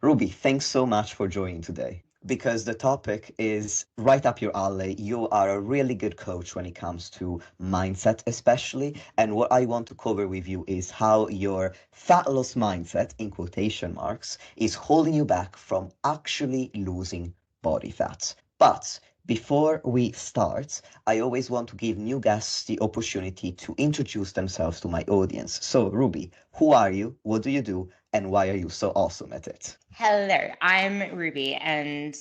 Ruby, thanks so much for joining today because the topic is right up your alley. You are a really good coach when it comes to mindset, especially. And what I want to cover with you is how your fat loss mindset, in quotation marks, is holding you back from actually losing body fat. But before we start, I always want to give new guests the opportunity to introduce themselves to my audience. So, Ruby, who are you? What do you do? And why are you so awesome at it? Hello, I'm Ruby, and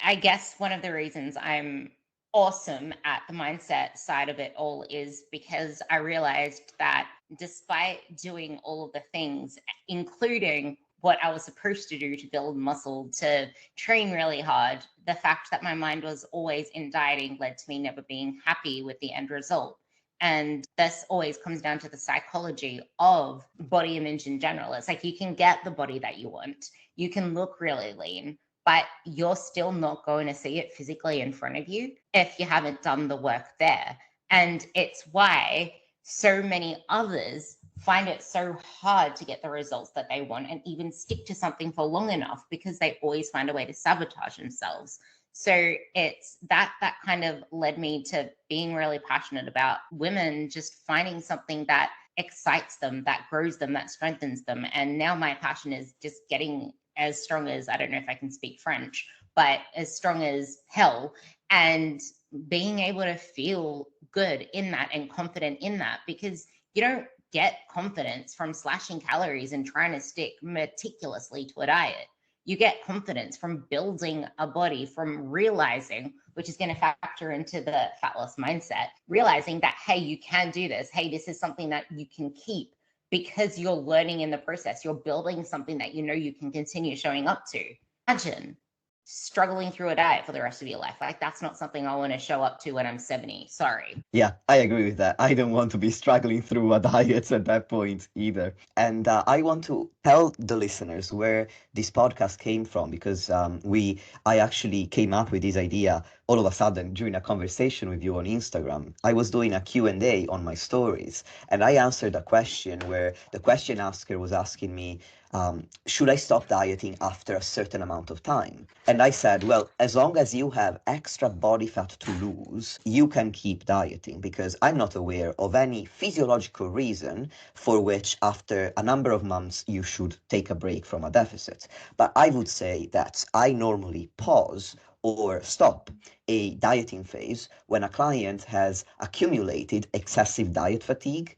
I guess one of the reasons I'm awesome at the mindset side of it all is because I realized that despite doing all of the things, including what I was supposed to do to build muscle, to train really hard, the fact that my mind was always in dieting led to me never being happy with the end result. And this always comes down to the psychology of body image in general. It's like you can get the body that you want, you can look really lean, but you're still not going to see it physically in front of you if you haven't done the work there. And it's why so many others find it so hard to get the results that they want and even stick to something for long enough because they always find a way to sabotage themselves. So it's that kind of led me to being really passionate about women just finding something that excites them, that grows them, that strengthens them. And now my passion is just getting as strong as, I don't know if I can speak French, but as strong as hell, and being able to feel good in that and confident in that, because you don't get confidence from slashing calories and trying to stick meticulously to a diet. You get confidence from building a body, from realizing, which is going to factor into the fat loss mindset, realizing that, hey, you can do this. Hey, this is something that you can keep because you're learning in the process. You're building something that you know you can continue showing up to. Imagine struggling through a diet for the rest of your life. Like, that's not something I want to show up to when I'm 70. Sorry. Yeah, I agree with that. I don't want to be struggling through a diet at that point either. And I want to tell the listeners where this podcast came from because I actually came up with this idea all of a sudden during a conversation with you on Instagram. I was doing a Q&A on my stories, and I answered a question where the question asker was asking me, should I stop dieting after a certain amount of time? And I said, well, as long as you have extra body fat to lose, you can keep dieting because I'm not aware of any physiological reason for which after a number of months you should take a break from a deficit. But I would say that I normally pause or stop a dieting phase when a client has accumulated excessive diet fatigue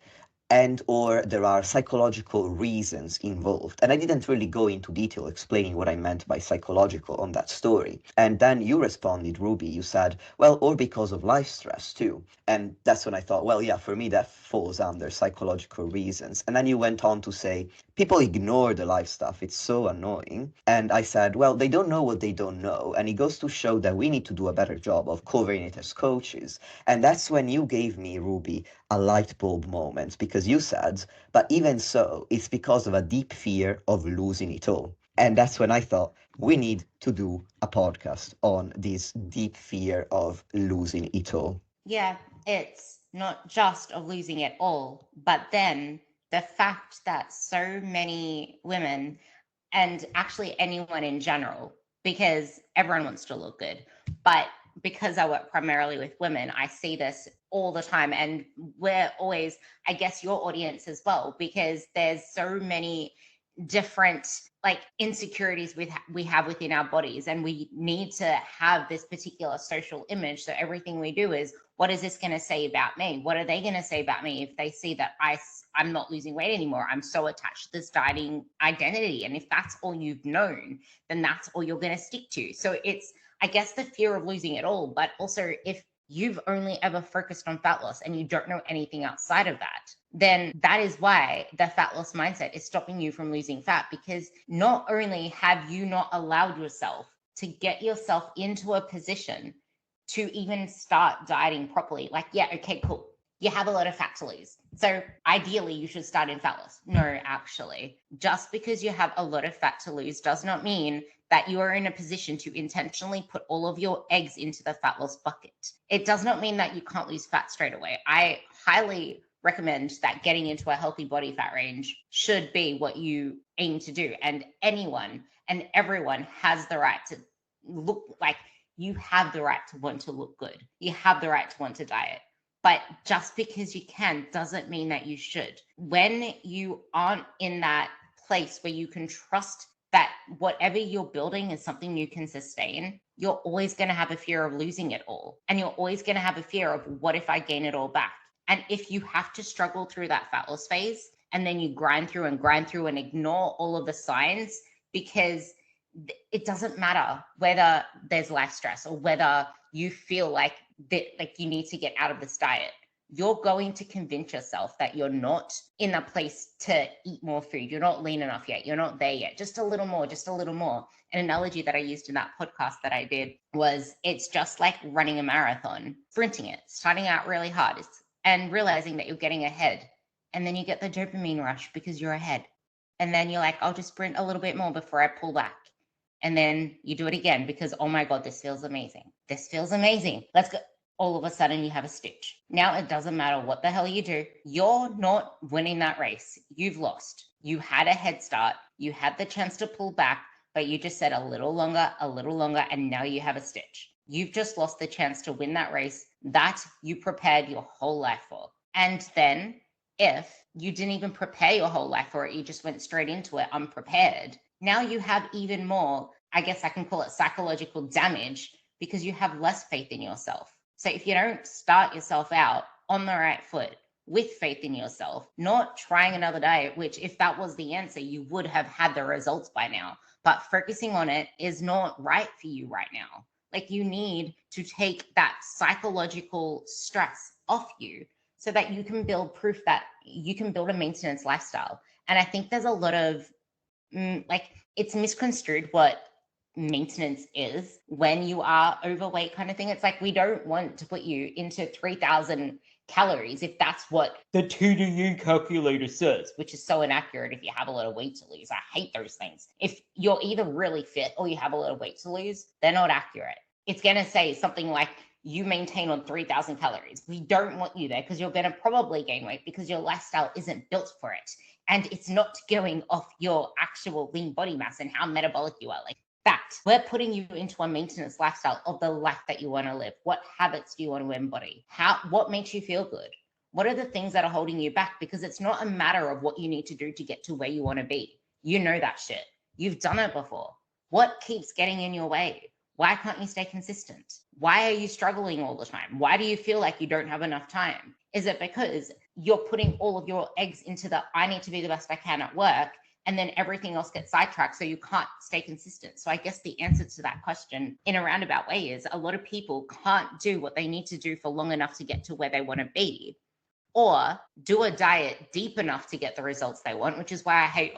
and or there are psychological reasons involved. And I didn't really go into detail explaining what I meant by psychological on that story. And then you responded, Ruby, you said, well, or because of life stress too. And that's when I thought, well, yeah, for me that falls under psychological reasons. And then you went on to say, people ignore the life stuff. It's so annoying. And I said, well, they don't know what they don't know. And it goes to show that we need to do a better job of covering it as coaches. And that's when you gave me, Ruby, a light bulb moment because you said, but even so, it's because of a deep fear of losing it all. And that's when I thought we need to do a podcast on this deep fear of losing it all. Yeah, it's not just of losing it all, but then the fact that so many women, and actually anyone in general, because everyone wants to look good, but because I work primarily with women, I see this all the time. And we're always, I guess, your audience as well, because there's so many different like insecurities we have within our bodies, and we need to have this particular social image. So everything we do is, what is this going to say about me? What are they going to say about me if they see that I'm not losing weight anymore? I'm so attached to this dieting identity. And if that's all you've known, then that's all you're going to stick to. So it's, I guess, the fear of losing it all. But also, if you've only ever focused on fat loss and you don't know anything outside of that, then that is why the fat loss mindset is stopping you from losing fat. Because not only have you not allowed yourself to get yourself into a position to even start dieting properly, like, yeah, okay, cool, you have a lot of fat to lose, so ideally you should start in fat loss. No, actually, just because you have a lot of fat to lose does not mean that you are in a position to intentionally put all of your eggs into the fat loss bucket. It does not mean that you can't lose fat straight away. I highly recommend that getting into a healthy body fat range should be what you aim to do. And anyone, And everyone has the right to look like, you have the right to want to look good. You have the right to want to diet. But just because you can doesn't mean that you should. When you aren't in that place where you can trust that whatever you're building is something you can sustain, you're always going to have a fear of losing it all. And you're always going to have a fear of, what if I gain it all back? And if you have to struggle through that fat loss phase, and then you grind through and ignore all of the signs, because it doesn't matter whether there's life stress or whether you feel like that, like you need to get out of this diet, you're going to convince yourself that you're not in a place to eat more food. You're not lean enough yet. You're not there yet. Just a little more, just a little more. An analogy that I used in that podcast that I did was, it's just like running a marathon, sprinting it, starting out really hard and realizing that you're getting ahead. And then you get the dopamine rush because you're ahead. And then you're like, I'll just sprint a little bit more before I pull back. And then you do it again because, oh my God, this feels amazing. This feels amazing. Let's go. All of a sudden you have a stitch. Now it doesn't matter what the hell you do. You're not winning that race. You've lost. You had a head start. You had the chance to pull back, but you just said a little longer, and now you have a stitch. You've just lost the chance to win that race that you prepared your whole life for. And then if you didn't even prepare your whole life for it, you just went straight into it unprepared, now you have even more, I guess I can call it psychological damage, because you have less faith in yourself. So if you don't start yourself out on the right foot with faith in yourself, not trying another diet, which if that was the answer, you would have had the results by now, but focusing on it is not right for you right now. Like, you need to take that psychological stress off you so that you can build proof that you can build a maintenance lifestyle. And I think there's a lot of it's misconstrued what maintenance is when you are overweight kind of thing. It's like, we don't want to put you into 3,000 calories if that's what the TDU calculator says, which is so inaccurate if you have a lot of weight to lose. I hate those things. If you're either really fit or you have a lot of weight to lose, they're not accurate. It's going to say something like, you maintain on 3,000 calories. We don't want you there because you're going to probably gain weight because your lifestyle isn't built for it. And it's not going off your actual lean body mass and how metabolic you are. Like that, we're putting you into a maintenance lifestyle of the life that you want to live. What habits do you want to embody? What makes you feel good? What are the things that are holding you back? Because it's not a matter of what you need to do to get to where you want to be. You know that shit. You've done it before. What keeps getting in your way? Why can't you stay consistent? Why are you struggling all the time? Why do you feel like you don't have enough time? Is it because you're putting all of your eggs into the, I need to be the best I can at work, and then everything else gets sidetracked, so you can't stay consistent? So I guess the answer to that question in a roundabout way is, a lot of people can't do what they need to do for long enough to get to where they want to be, or do a diet deep enough to get the results they want, which is why I hate,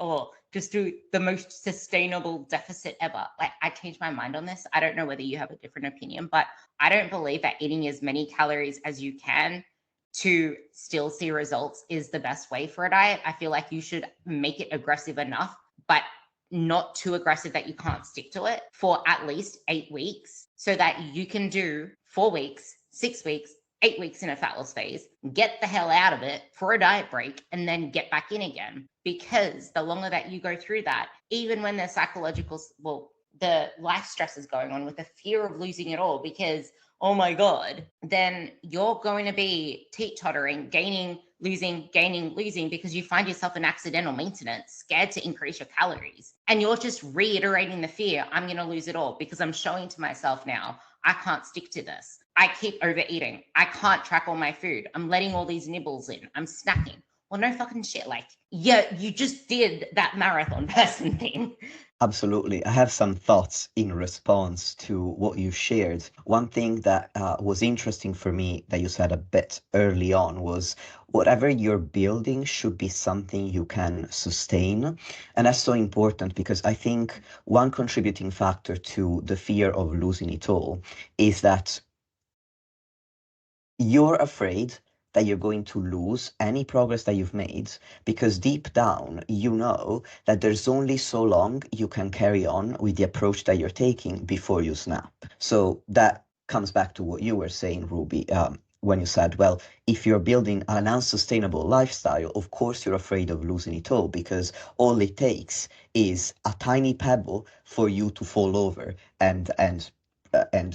just do the most sustainable deficit ever. Like, I changed my mind on this. I don't know whether you have a different opinion, but I don't believe that eating as many calories as you can to still see results is the best way for a diet. I feel like you should make it aggressive enough, but not too aggressive that you can't stick to it for at least 8 weeks, so that you can do 4 weeks, 6 weeks, 8 weeks in a fat loss phase, get the hell out of it for a diet break, and then get back in again. Because the longer that you go through that, even when there's the life stress is going on with the fear of losing it all, because, oh my God, then you're going to be teetottering, gaining, losing, because you find yourself in accidental maintenance, scared to increase your calories. And you're just reiterating the fear, I'm going to lose it all because I'm showing to myself now, I can't stick to this. I keep overeating. I can't track all my food. I'm letting all these nibbles in. I'm snacking. Well, no fucking shit. Like, yeah, you just did that marathon person thing. Absolutely. I have some thoughts in response to what you shared. One thing that was interesting for me that you said a bit early on was, whatever you're building should be something you can sustain. And that's so important, because I think one contributing factor to the fear of losing it all is that you're afraid that you're going to lose any progress that you've made, because deep down, you know that there's only so long you can carry on with the approach that you're taking before you snap. So that comes back to what you were saying, Ruby. when you said, well, if you're building an unsustainable lifestyle, of course you're afraid of losing it all, because all it takes is a tiny pebble for you to fall over and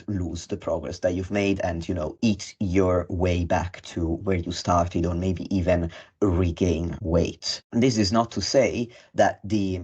lose the progress that you've made, and eat your way back to where you started, or maybe even regain weight. This is not to say that the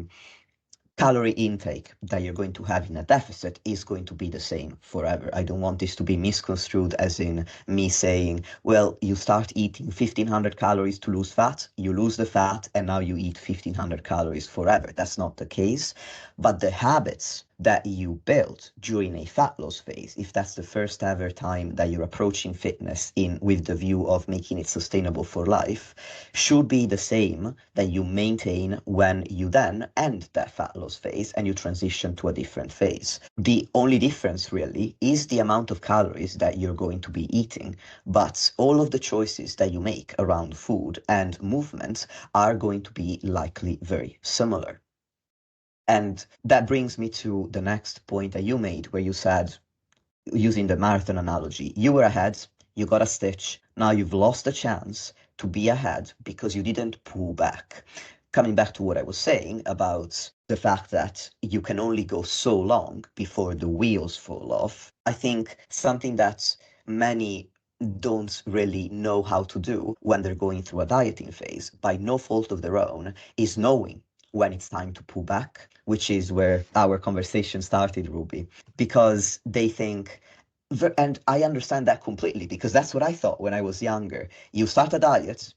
calorie intake that you're going to have in a deficit is going to be the same forever. I don't want this to be misconstrued as in me saying, well, you start eating 1500 calories to lose fat, you lose the fat, and now you eat 1500 calories forever. That's not the case. But the habits that you build during a fat loss phase, if that's the first ever time that you're approaching fitness in with the view of making it sustainable for life, should be the same that you maintain when you then end that fat loss phase and you transition to a different phase. The only difference really is the amount of calories that you're going to be eating, but all of the choices that you make around food and movement are going to be likely very similar. And that brings me to the next point that you made, where you said, using the marathon analogy, you were ahead, you got a stitch, now you've lost the chance to be ahead because you didn't pull back. Coming back to what I was saying about the fact that you can only go so long before the wheels fall off, I think something that many don't really know how to do when they're going through a dieting phase, by no fault of their own, is knowing when it's time to pull back, which is where our conversation started, Ruby, because they think, and I understand that completely, because that's what I thought when I was younger. You start a diet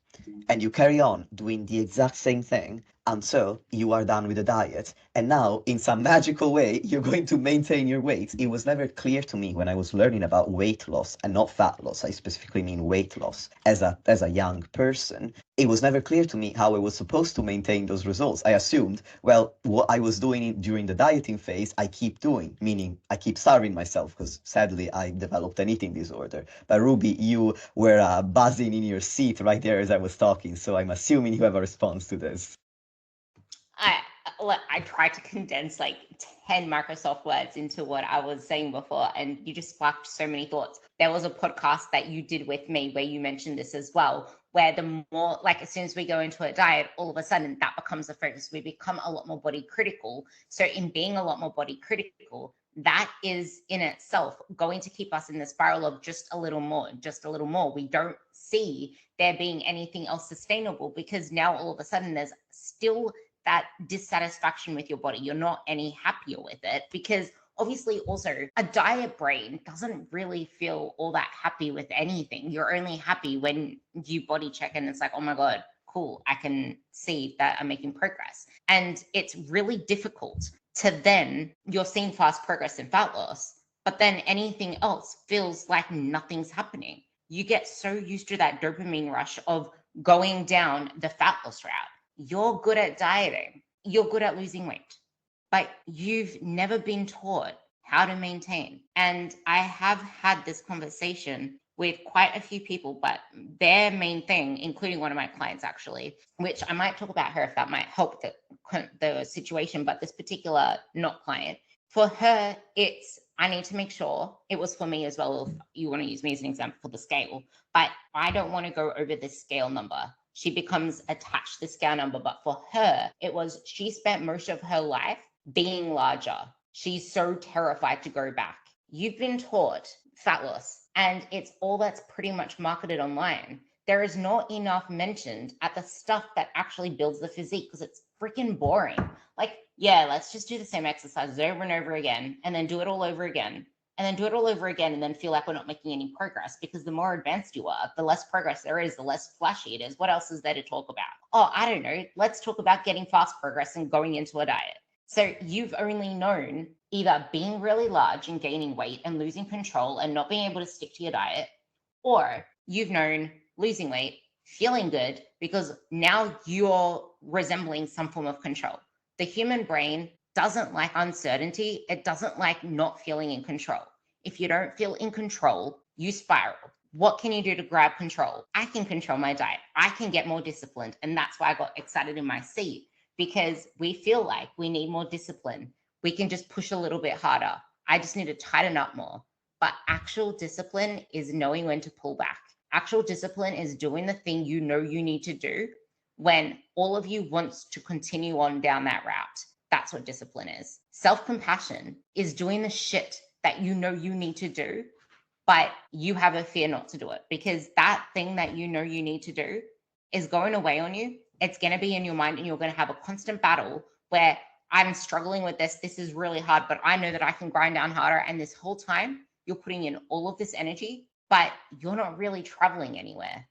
and you carry on doing the exact same thing until you are done with the diet. And now, in some magical way, you're going to maintain your weight. It was never clear to me when I was learning about weight loss, and not fat loss, I specifically mean weight loss, as a young person. It was never clear to me how I was supposed to maintain those results. I assumed, well, what I was doing during the dieting phase, I keep doing, meaning I keep starving myself, because sadly I developed an eating disorder. But Ruby, you were buzzing in your seat right there as I was talking, so I'm assuming you have a response to this. I tried to condense like 10 Microsoft words into what I was saying before, and you just sparked so many thoughts. There was a podcast that you did with me where you mentioned this as well, where the more, like, as soon as we go into a diet, all of a sudden that becomes the focus. We become a lot more body critical. So in being a lot more body critical, that is in itself going to keep us in the spiral of just a little more, just a little more. We don't see there being anything else sustainable, because now all of a sudden there's still that dissatisfaction with your body. You're not any happier with it, because obviously also a diet brain doesn't really feel all that happy with anything. You're only happy when you body check and it's like, oh my God, cool, I can see that I'm making progress. And it's really difficult to then, you're seeing fast progress in fat loss, but then anything else feels like nothing's happening. You get so used to that dopamine rush of going down the fat loss route. You're good at dieting, you're good at losing weight, but you've never been taught how to maintain. And I have had this conversation with quite a few people, but their main thing, including one of my clients actually, which I might talk about her if that might help the situation, but this particular not client, for her, it's, I need to make sure, it was for me as well, if you want to use me as an example for the scale, but I don't want to go over this scale number. She becomes attached to the scale number. But for her, it was, she spent most of her life being larger. She's so terrified to go back. You've been taught fat loss, and it's all that's pretty much marketed online. There is not enough mentioned at the stuff that actually builds the physique, because it's freaking boring. Like, yeah, let's just do the same exercises over and over again, and then do it all over again, and then do it all over again, and then feel like we're not making any progress, because the more advanced you are, the less progress there is, the less flashy it is. What else is there to talk about? Oh, I don't know. Let's talk about getting fast progress and going into a diet. So you've only known either being really large and gaining weight and losing control and not being able to stick to your diet, or you've known losing weight, feeling good, because now you're resembling some form of control. The human brain doesn't like uncertainty. It doesn't like not feeling in control. If you don't feel in control, you spiral. What can you do to grab control? I can control my diet. I can get more disciplined. And that's why I got excited in my seat, because we feel like we need more discipline. We can just push a little bit harder. I just need to tighten up more. But actual discipline is knowing when to pull back. Actual discipline is doing the thing you know you need to do when all of you wants to continue on down that route. That's what discipline is. Self-compassion is doing the shit that you know you need to do, but you have a fear not to do it, because that thing that you know you need to do is going away on you. It's going to be in your mind, and you're going to have a constant battle where I'm struggling with this. This is really hard, but I know that I can grind down harder. And this whole time you're putting in all of this energy, but you're not really traveling anywhere.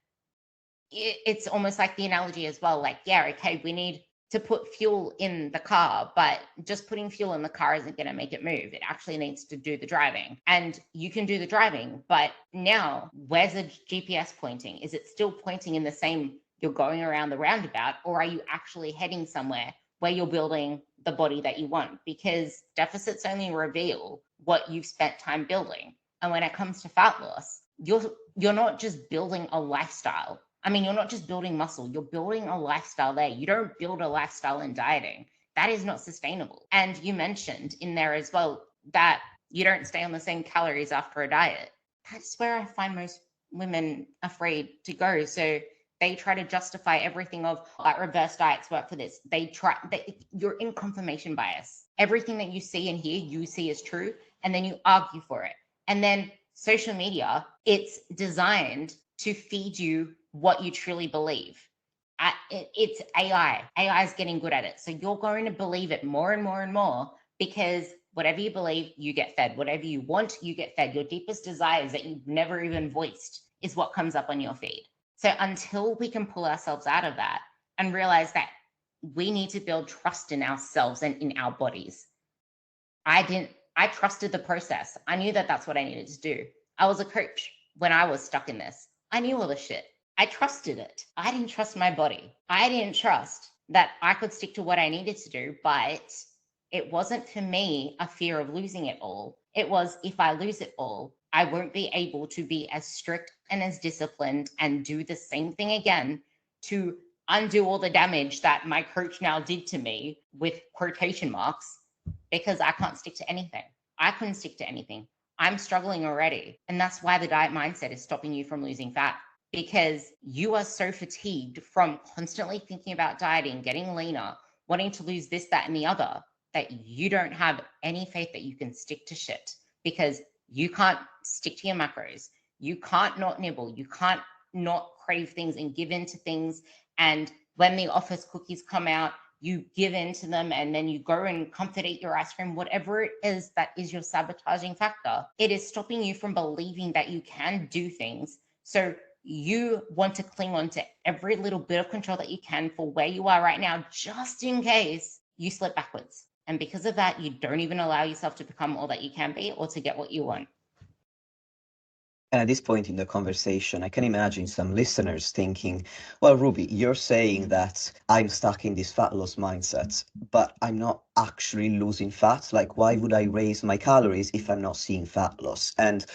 It's almost like the analogy as well. Like, yeah, okay, we need to put fuel in the car, but just putting fuel in the car isn't going to make it move. It actually needs to do the driving, and you can do the driving, but now where's the GPS pointing? Is it still pointing in the same, you're going around the roundabout, or are you actually heading somewhere where you're building the body that you want? Because deficits only reveal what you've spent time building. And when it comes to fat loss, you're not just building a lifestyle. I mean, you're not just building muscle, you're building a lifestyle there. You don't build a lifestyle in dieting. That is not sustainable. And you mentioned in there as well that you don't stay on the same calories after a diet. That's where I find most women afraid to go. So they try to justify everything of like reverse diets work for this. You're in confirmation bias. Everything that you see and hear, you see as true, and then you argue for it. And then social media, it's designed to feed you what you truly believe. It's AI. AI is getting good at it. So you're going to believe it more and more and more, because whatever you believe, you get fed. Whatever you want, you get fed. Your deepest desires that you've never even voiced is what comes up on your feed. So until we can pull ourselves out of that and realize that we need to build trust in ourselves and in our bodies. I trusted the process. I knew that that's what I needed to do. I was a coach when I was stuck in this. I knew all the shit. I trusted it. I didn't trust my body. I didn't trust that I could stick to what I needed to do, but it wasn't for me a fear of losing it all. It was, if I lose it all, I won't be able to be as strict and as disciplined and do the same thing again to undo all the damage that my coach now did to me, with quotation marks, because I can't stick to anything. I couldn't stick to anything. I'm struggling already. And that's why the diet mindset is stopping you from losing fat, because you are so fatigued from constantly thinking about dieting, getting leaner, wanting to lose this, that, and the other, that you don't have any faith that you can stick to shit, because you can't stick to your macros. You can't not nibble. You can't not crave things and give in to things. And when the office cookies come out, you give in to them, and then you go and comfort eat your ice cream, whatever it is that is your sabotaging factor. It is stopping you from believing that you can do things. So you want to cling on to every little bit of control that you can for where you are right now, just in case you slip backwards. And because of that, you don't even allow yourself to become all that you can be or to get what you want. And at this point in the conversation, I can imagine some listeners thinking, well, Ruby, you're saying that I'm stuck in this fat loss mindset, but I'm not actually losing fat. Like, why would I raise my calories if I'm not seeing fat loss? And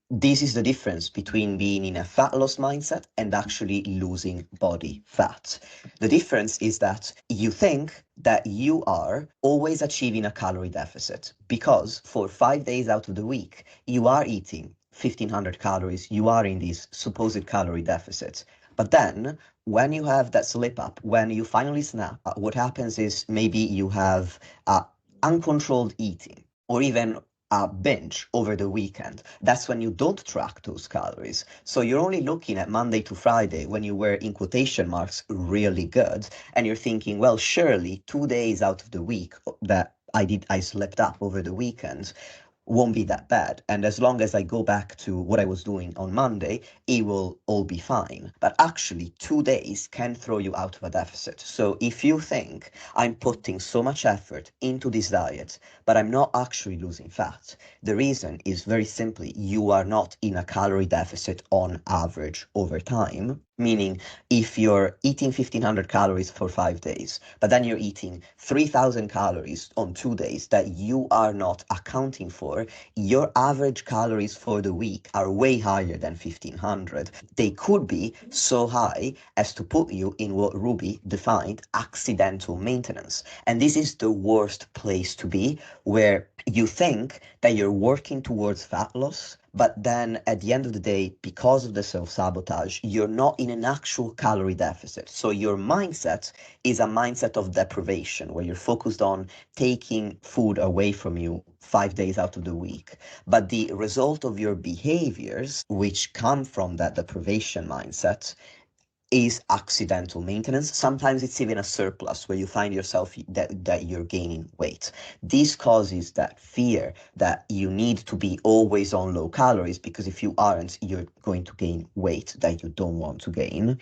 this is the difference between being in a fat loss mindset and actually losing body fat. The difference is that you think that you are always achieving a calorie deficit because for 5 days out of the week, you are eating 1,500 calories, you are in this supposed calorie deficit. But then when you have that slip up, when you finally snap, what happens is maybe you have uncontrolled eating or even a binge over the weekend. That's when you don't track those calories. So you're only looking at Monday to Friday when you were, in quotation marks, really good. And you're thinking, well, surely 2 days out of the week that I slept up over the weekend won't be that bad. And as long as I go back to what I was doing on Monday, it will all be fine. But actually, 2 days can throw you out of a deficit. So if you think I'm putting so much effort into this diet, but I'm not actually losing fat, the reason is very simply you are not in a calorie deficit on average over time. Meaning, if you're eating 1,500 calories for 5 days, but then you're eating 3,000 calories on 2 days that you are not accounting for, your average calories for the week are way higher than 1,500. They could be so high as to put you in what Ruby defined accidental maintenance. And this is the worst place to be, where you think that you're working towards fat loss, but then at the end of the day, because of the self-sabotage, you're not in an actual calorie deficit. So your mindset is a mindset of deprivation, where you're focused on taking food away from you 5 days out of the week. But the result of your behaviors, which come from that deprivation mindset, is accidental maintenance. Sometimes it's even a surplus where you find yourself that you're gaining weight. This causes that fear that you need to be always on low calories, because if you aren't, you're going to gain weight that you don't want to gain.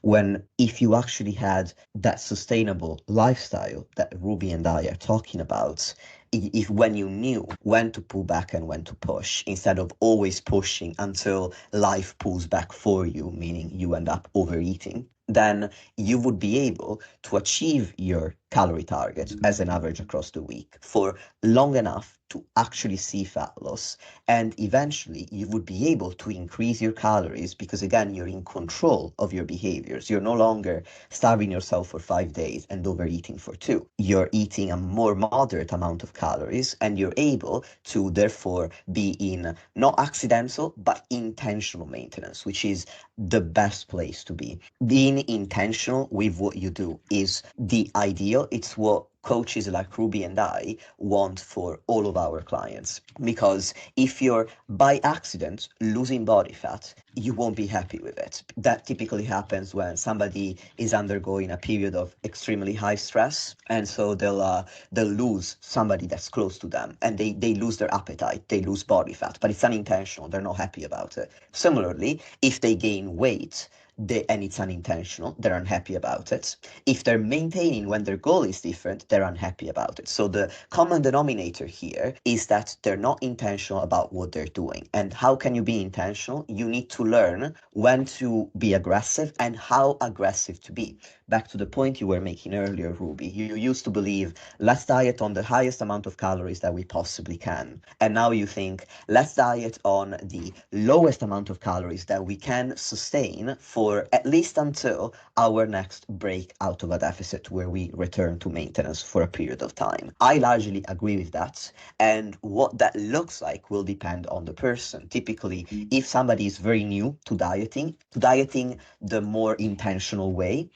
When if you actually had that sustainable lifestyle that Ruby and I are talking about, if when you knew when to pull back and when to push, instead of always pushing until life pulls back for you, meaning you end up overeating, then you would be able to achieve your calorie target as an average across the week for long enough to actually see fat loss. And eventually you would be able to increase your calories, because again, you're in control of your behaviors. You're no longer starving yourself for 5 days and overeating for two. You're eating a more moderate amount of calories, and you're able to therefore be in not accidental but intentional maintenance, which is the best place to be. Being intentional with what you do is the ideal. It's what coaches like Ruby and I want for all of our clients. Because if you're by accident losing body fat, you won't be happy with it. That typically happens when somebody is undergoing a period of extremely high stress, and so they'll lose somebody that's close to them, and they lose their appetite, they lose body fat, but it's unintentional. They're not happy about it. Similarly, if they gain weight, and it's unintentional, they're unhappy about it. If they're maintaining when their goal is different, they're unhappy about it. So the common denominator here is that they're not intentional about what they're doing. And how can you be intentional? You need to learn when to be aggressive and how aggressive to be. Back to the point you were making earlier, Ruby, you used to believe, let's diet on the highest amount of calories that we possibly can. And now you think, let's diet on the lowest amount of calories that we can sustain for at least until our next break out of a deficit, where we return to maintenance for a period of time. I largely agree with that. And what that looks like will depend on the person. Typically, if somebody is very new to dieting the more intentional way,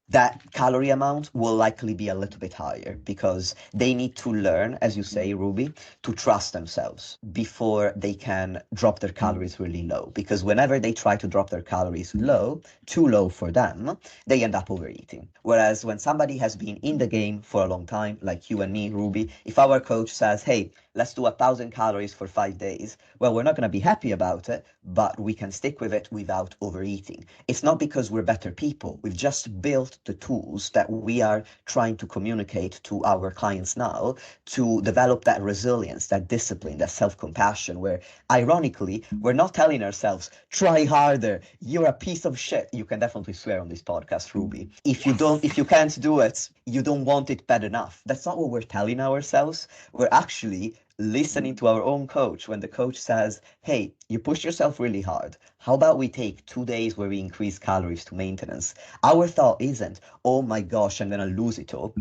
that calorie amount will likely be a little bit higher, because they need to learn, as you say, Ruby, to trust themselves before they can drop their calories really low. Because whenever they try to drop their calories low, too low for them, they end up overeating. Whereas when somebody has been in the game for a long time, like you and me, Ruby, if our coach says, hey, let's do 1,000 calories for 5 days, well, we're not going to be happy about it, but we can stick with it without overeating. It's not because we're better people. We've just built the tools that we are trying to communicate to our clients now, to develop that resilience, that discipline, that self-compassion, where ironically, we're not telling ourselves, try harder, you're a piece of shit. You can definitely swear on this podcast, Ruby. If you can't do it, you don't want it bad enough. That's not what we're telling ourselves. We're actually listening to our own coach when the coach says, hey, you push yourself really hard. How about we take 2 days where we increase calories to maintenance? Our thought isn't, oh my gosh, I'm going to lose it all.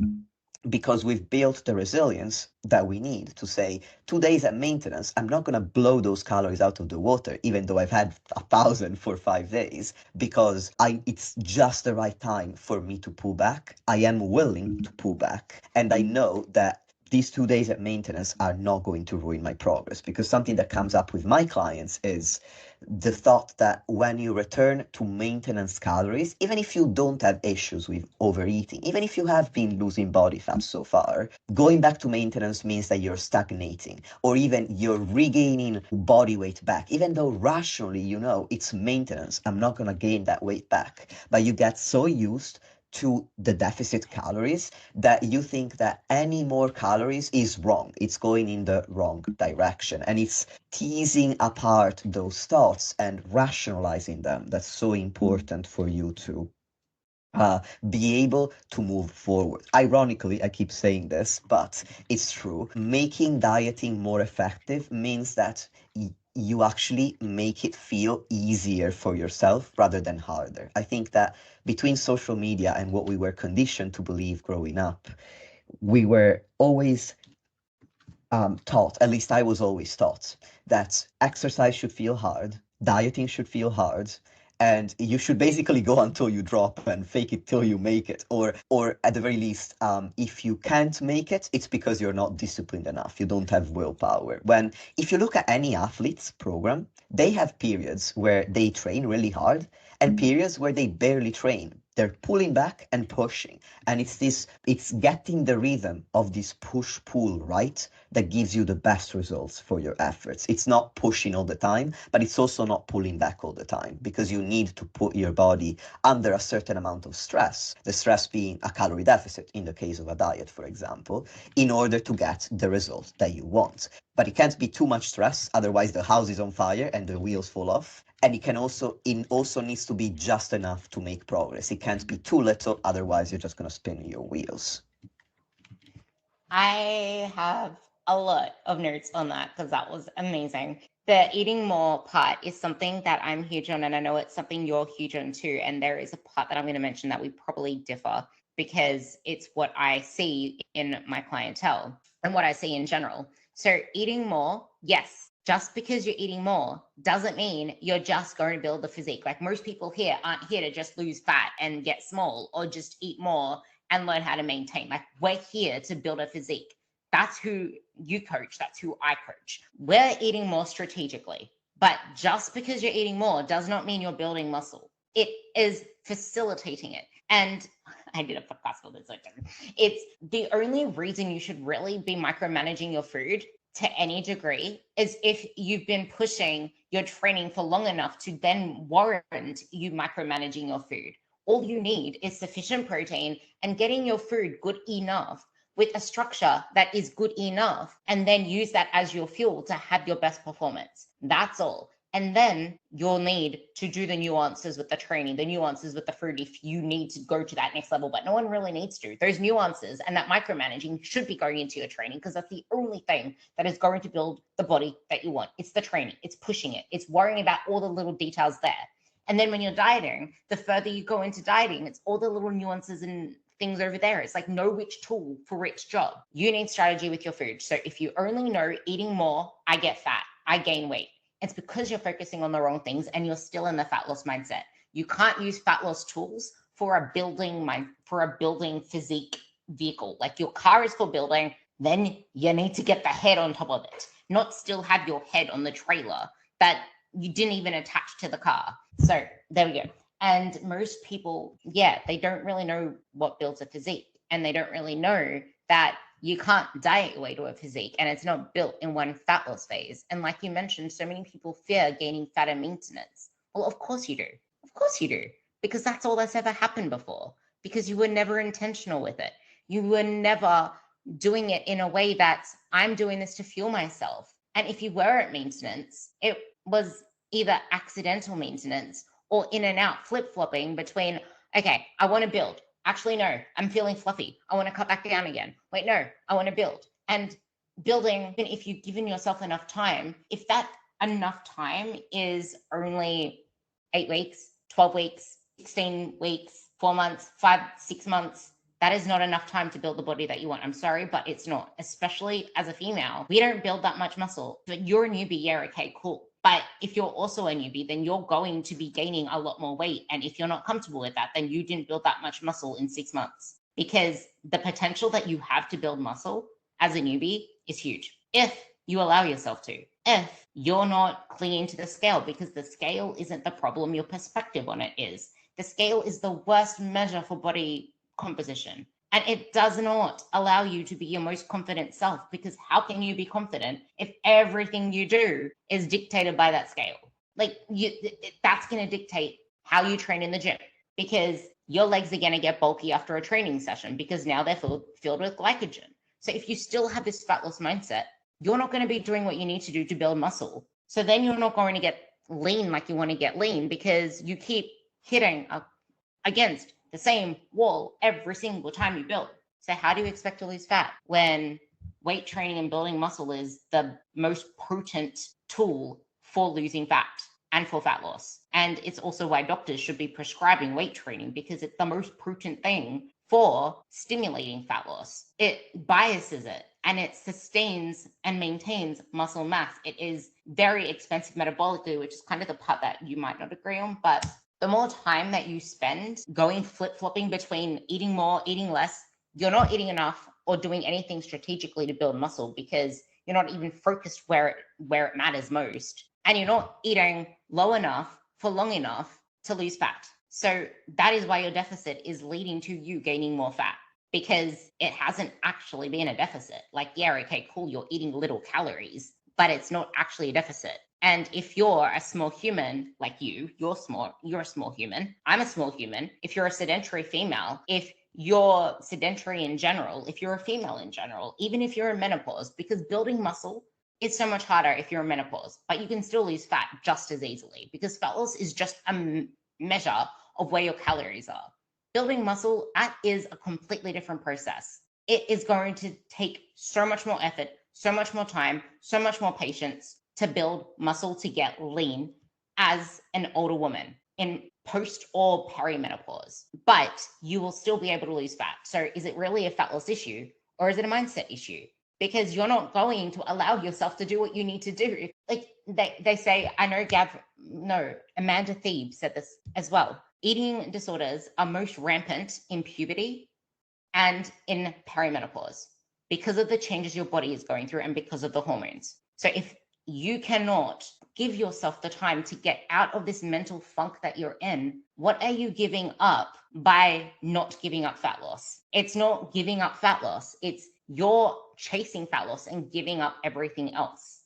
Because we've built the resilience that we need to say, 2 days at maintenance, I'm not going to blow those calories out of the water, even though I've had 1,000 for 5 days, because it's just the right time for me to pull back. I am willing to pull back. And I know that these 2 days at maintenance are not going to ruin my progress, because something that comes up with my clients is the thought that when you return to maintenance calories, even if you don't have issues with overeating, even if you have been losing body fat so far, going back to maintenance means that you're stagnating, or even you're regaining body weight back, even though rationally you know it's maintenance, I'm not going to gain that weight back. But you get so used to the deficit calories that you think that any more calories is wrong. It's going in the wrong direction. And it's teasing apart those thoughts and rationalizing them that's so important for you to be able to move forward. Ironically, I keep saying this, but it's true. Making dieting more effective means that you actually make it feel easier for yourself rather than harder. I think that between social media and what we were conditioned to believe growing up, we were always taught, at least I was always taught, that exercise should feel hard, dieting should feel hard, and you should basically go until you drop and fake it till you make it. Or at the very least, if you can't make it, it's because you're not disciplined enough. You don't have willpower. When if you look at any athlete's program, they have periods where they train really hard and periods where they barely train. They're pulling back and pushing. And it's getting the rhythm of this push-pull right that gives you the best results for your efforts. It's not pushing all the time, but it's also not pulling back all the time, because you need to put your body under a certain amount of stress, the stress being a calorie deficit in the case of a diet, for example, in order to get the result that you want. But it can't be too much stress, otherwise the house is on fire and the wheels fall off. And it also needs to be just enough to make progress. It can't be too little, otherwise you're just going to spin your wheels. I have a lot of notes on that because that was amazing. The eating more part is something that I'm huge on, and I know it's something you're huge on too. And there is a part that I'm going to mention that we probably differ, because it's what I see in my clientele and what I see in general. So eating more, yes, just because you're eating more doesn't mean you're just going to build the physique. Like, most people here aren't here to just lose fat and get small, or just eat more and learn how to maintain. Like, we're here to build a physique. That's who you coach. That's who I coach. We're eating more strategically, but just because you're eating more does not mean you're building muscle. It is facilitating it. And I did a podcast for this. It's the only reason you should really be micromanaging your food to any degree is if you've been pushing your training for long enough to then warrant you micromanaging your food. All you need is sufficient protein and getting your food good enough with a structure that is good enough, and then use that as your fuel to have your best performance. That's all. And then you'll need to do the nuances with the training, the nuances with the food if you need to go to that next level, but no one really needs to. Those nuances and that micromanaging should be going into your training, because that's the only thing that is going to build the body that you want. It's the training, it's pushing it, it's worrying about all the little details there. And then when you're dieting, the further you go into dieting, it's all the little nuances and things over there. It's like, know which tool for which job. You need strategy with your food. So if you only know eating more, I get fat, I gain weight, it's because you're focusing on the wrong things and you're still in the fat loss mindset. You can't use fat loss tools for a building physique vehicle. Like, your car is for building, then you need to get the head on top of it, not still have your head on the trailer that you didn't even attach to the car. So there we go. And most people, they don't really know what builds a physique, and they don't really know that you can't diet your way to a physique, and it's not built in one fat loss phase. And like you mentioned, so many people fear gaining fat and maintenance. Well, of course you do. Of course you do. Because that's all that's ever happened before. Because you were never intentional with it. You were never doing it in a way that's, I'm doing this to fuel myself. And if you were at maintenance, it was either accidental maintenance or in and out, flip-flopping between, okay, I want to build. Actually, no, I'm feeling fluffy. I want to cut back down again. Wait, no, I want to build. And building, if you've given yourself enough time, if that enough time is only 8 weeks, 12 weeks, 16 weeks, 4 months, 5, 6 months, that is not enough time to build the body that you want. I'm sorry, but it's not. Especially as a female, we don't build that much muscle. But you're a newbie, okay, cool. But if you're also a newbie, then you're going to be gaining a lot more weight. And if you're not comfortable with that, then you didn't build that much muscle in 6 months. Because the potential that you have to build muscle as a newbie is huge, if you allow yourself to. If you're not clinging to the scale, because the scale isn't the problem, your perspective on it is. The scale is the worst measure for body composition. And it does not allow you to be your most confident self, because how can you be confident if everything you do is dictated by that scale? Like, that's going to dictate how you train in the gym, because your legs are going to get bulky after a training session because now they're filled with glycogen. So if you still have this fat loss mindset, you're not going to be doing what you need to do to build muscle. So then you're not going to get lean like you want to get lean, because you keep hitting against the same wall every single time you build. So how do you expect to lose fat when weight training and building muscle is the most potent tool for losing fat and for fat loss? And it's also why doctors should be prescribing weight training, because it's the most potent thing for stimulating fat loss. It biases it and it sustains and maintains muscle mass. It is very expensive metabolically, which is kind of the part that you might not agree on. But the more time that you spend going flip-flopping between eating more, eating less, you're not eating enough or doing anything strategically to build muscle because you're not even focused where it matters most. And you're not eating low enough for long enough to lose fat. So that is why your deficit is leading to you gaining more fat, because it hasn't actually been a deficit. Like, yeah, okay, cool, you're eating little calories, but it's not actually a deficit. And if you're a small human like you're a small human, I'm a small human. If you're a sedentary female, if you're sedentary in general, if you're a female in general, even if you're in menopause, because building muscle is so much harder if you're in menopause, but you can still lose fat just as easily because fat loss is just a measure of where your calories are. Building muscle, that is a completely different process. It is going to take so much more effort, so much more time, so much more patience to build muscle to get lean as an older woman in post or perimenopause, but you will still be able to lose fat. So is it really a fat loss issue or is it a mindset issue? Because you're not going to allow yourself to do what you need to do. Like they say, I know Amanda Thebes said this as well. Eating disorders are most rampant in puberty and in perimenopause because of the changes your body is going through and because of the hormones. So if you cannot give yourself the time to get out of this mental funk that you're in, what are you giving up by not giving up fat loss? It's not giving up fat loss. It's you're chasing fat loss and giving up everything else.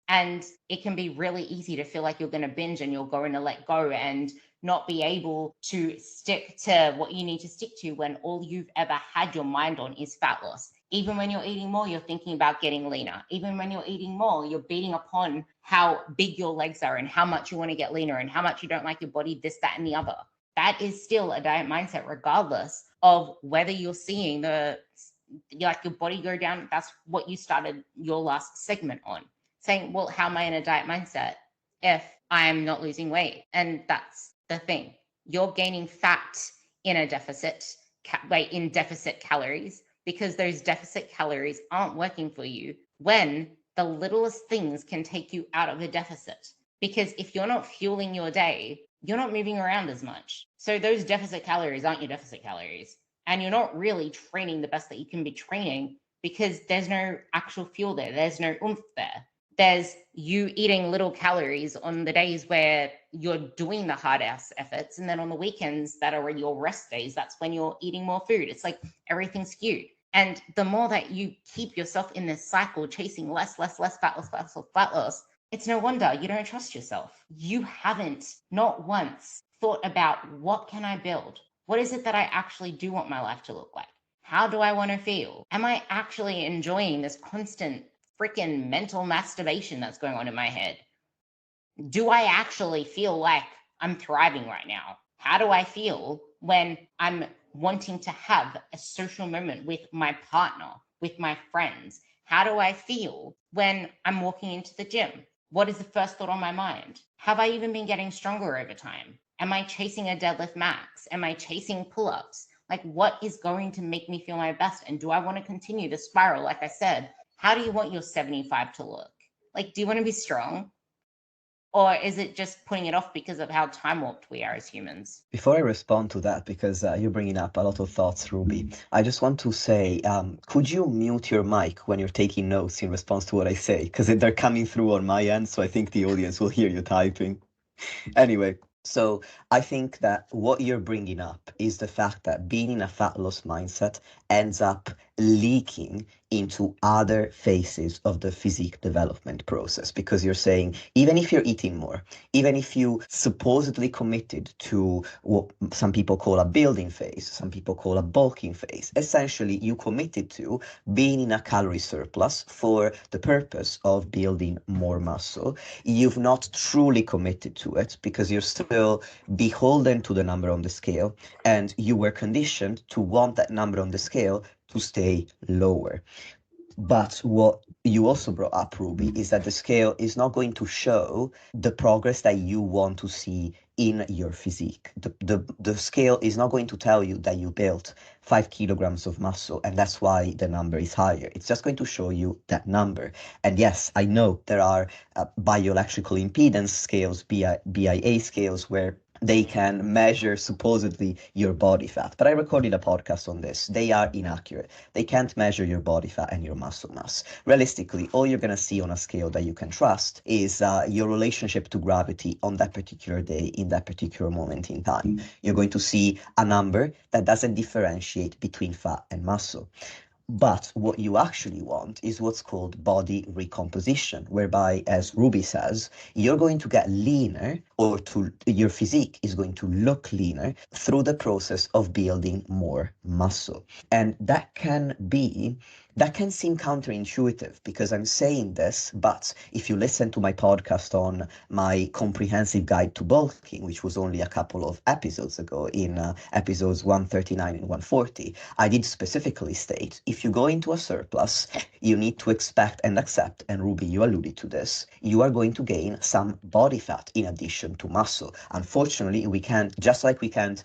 And it can be really easy to feel like you're going to binge and you're going to let go and not be able to stick to what you need to stick to when all you've ever had your mind on is fat loss. Even when you're eating more, you're thinking about getting leaner. Even when you're eating more, you're beating upon how big your legs are and how much you want to get leaner and how much you don't like your body, this, that, and the other. That is still a diet mindset, regardless of whether you're seeing your body go down. That's what you started your last segment on, saying, well, how am I in a diet mindset if I'm not losing weight? And that's the thing. You're gaining fat in a deficit, in deficit calories, because those deficit calories aren't working for you when the littlest things can take you out of a deficit. Because if you're not fueling your day, you're not moving around as much. So those deficit calories aren't your deficit calories. And you're not really training the best that you can be training because there's no actual fuel there. There's no oomph there. There's you eating little calories on the days where you're doing the hard ass efforts. And then on the weekends that are your rest days, that's when you're eating more food. It's like everything's skewed. And the more that you keep yourself in this cycle, chasing less fat loss, it's no wonder you don't trust yourself. You haven't, not once, thought about what can I build? What is it that I actually do want my life to look like? How do I want to feel? Am I actually enjoying this constant freaking mental masturbation that's going on in my head? Do I actually feel like I'm thriving right now? How do I feel when I'm wanting to have a social moment with my partner, with my friends? How do I feel when I'm walking into the gym? What is the first thought on my mind? Have I even been getting stronger over time? Am I chasing a deadlift max? Am I chasing pull-ups? Like, what is going to make me feel my best? And do I want to continue the spiral? Like I said, how do you want your 75 to look? Like, do you want to be strong? Or is it just putting it off because of how time warped we are as humans? Before I respond to that, because you're bringing up a lot of thoughts, Ruby, I just want to say, could you mute your mic when you're taking notes in response to what I say? Because they're coming through on my end, so I think the audience will hear you typing. Anyway, so I think that what you're bringing up is the fact that being in a fat loss mindset ends up leaking into other phases of the physique development process, because you're saying, even if you're eating more, even if you supposedly committed to what some people call a building phase, some people call a bulking phase, essentially you committed to being in a calorie surplus for the purpose of building more muscle. You've not truly committed to it because you're still beholden to the number on the scale, and you were conditioned to want that number on the scale to stay lower. But what you also brought up, Ruby, is that the scale is not going to show the progress that you want to see in your physique. The scale is not going to tell you that you built 5 kilograms of muscle and that's why the number is higher. It's just going to show you that number. And yes, I know there are bioelectrical impedance scales, BIA scales, where they can measure supposedly your body fat. But I recorded a podcast on this. They are inaccurate. They can't measure your body fat and your muscle mass. Realistically, all you're going to see on a scale that you can trust is your relationship to gravity on that particular day, in that particular moment in time. You're going to see a number that doesn't differentiate between fat and muscle. But what you actually want is what's called body recomposition, whereby, as Ruby says, you're going to get leaner, or your physique is going to look leaner through the process of building more muscle. And that can seem counterintuitive because I'm saying this, but if you listen to my podcast on my comprehensive guide to bulking, which was only a couple of episodes ago in episodes 139 and 140, I did specifically state if you go into a surplus, you need to expect and accept, and Ruby, you alluded to this, you are going to gain some body fat in addition to muscle. Unfortunately, we can't, just like we can't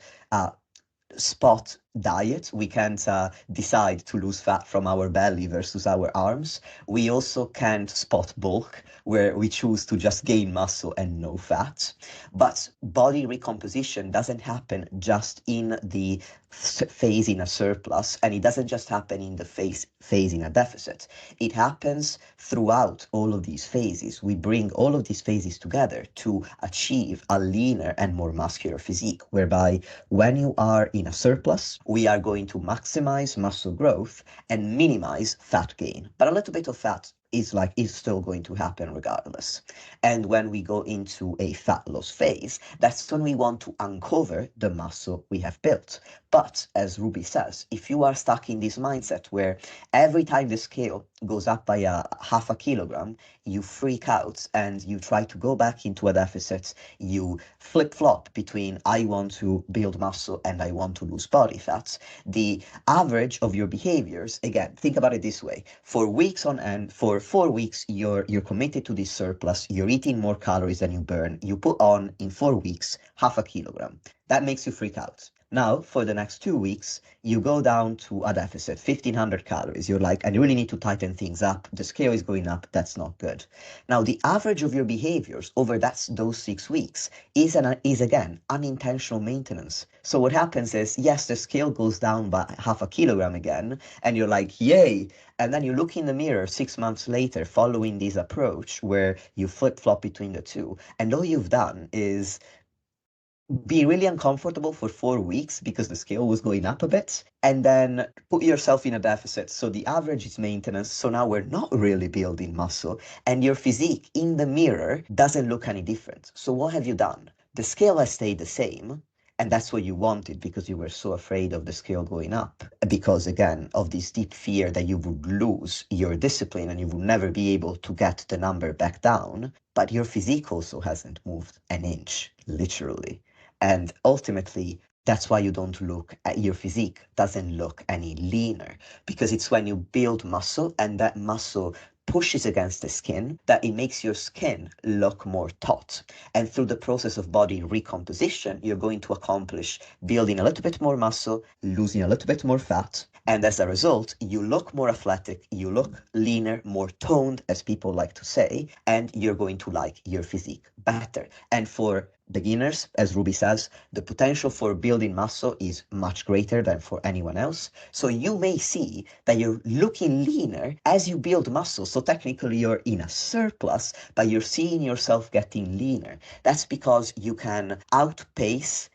spot diet, we can't decide to lose fat from our belly versus our arms. We also can't spot bulk, where we choose to just gain muscle and no fat. But body recomposition doesn't happen just in the phase in a surplus, and it doesn't just happen in the phase in a deficit. It happens throughout all of these phases. We bring all of these phases together to achieve a leaner and more muscular physique, whereby when you are in a surplus, we are going to maximize muscle growth and minimize fat gain. But a little bit of fat is still going to happen regardless. And when we go into a fat loss phase, that's when we want to uncover the muscle we have built. But as Ruby says, if you are stuck in this mindset where every time the scale goes up by a half a kilogram, you freak out and you try to go back into a deficit, you flip-flop between I want to build muscle and I want to lose body fat, the average of your behaviors, again, think about it this way, for weeks on end, for 4 weeks, you're committed to this surplus, you're eating more calories than you burn, you put on, in 4 weeks, half a kilogram. That makes you freak out. Now, for the next 2 weeks, you go down to a deficit, 1,500 calories. You're like, I really need to tighten things up. The scale is going up. That's not good. Now, the average of your behaviors over those 6 weeks is again, unintentional maintenance. So what happens is, yes, the scale goes down by half a kilogram again, and you're like, yay. And then you look in the mirror 6 months later, following this approach where you flip-flop between the two, and all you've done is be really uncomfortable for 4 weeks because the scale was going up a bit, and then put yourself in a deficit. So the average is maintenance. So now we're not really building muscle, and your physique in the mirror doesn't look any different. So what have you done? The scale has stayed the same. And that's what you wanted because you were so afraid of the scale going up. Because, again, of this deep fear that you would lose your discipline and you would never be able to get the number back down. But your physique also hasn't moved an inch, literally. And ultimately, that's why you don't look at your physique, doesn't look any leaner, because it's when you build muscle and that muscle pushes against the skin that it makes your skin look more taut. And through the process of body recomposition, you're going to accomplish building a little bit more muscle, losing a little bit more fat. And as a result, you look more athletic, you look leaner, more toned, as people like to say, and you're going to like your physique better. And for beginners, as Ruby says, the potential for building muscle is much greater than for anyone else. So you may see that you're looking leaner as you build muscle. So technically you're in a surplus, but you're seeing yourself getting leaner. That's because you can outpace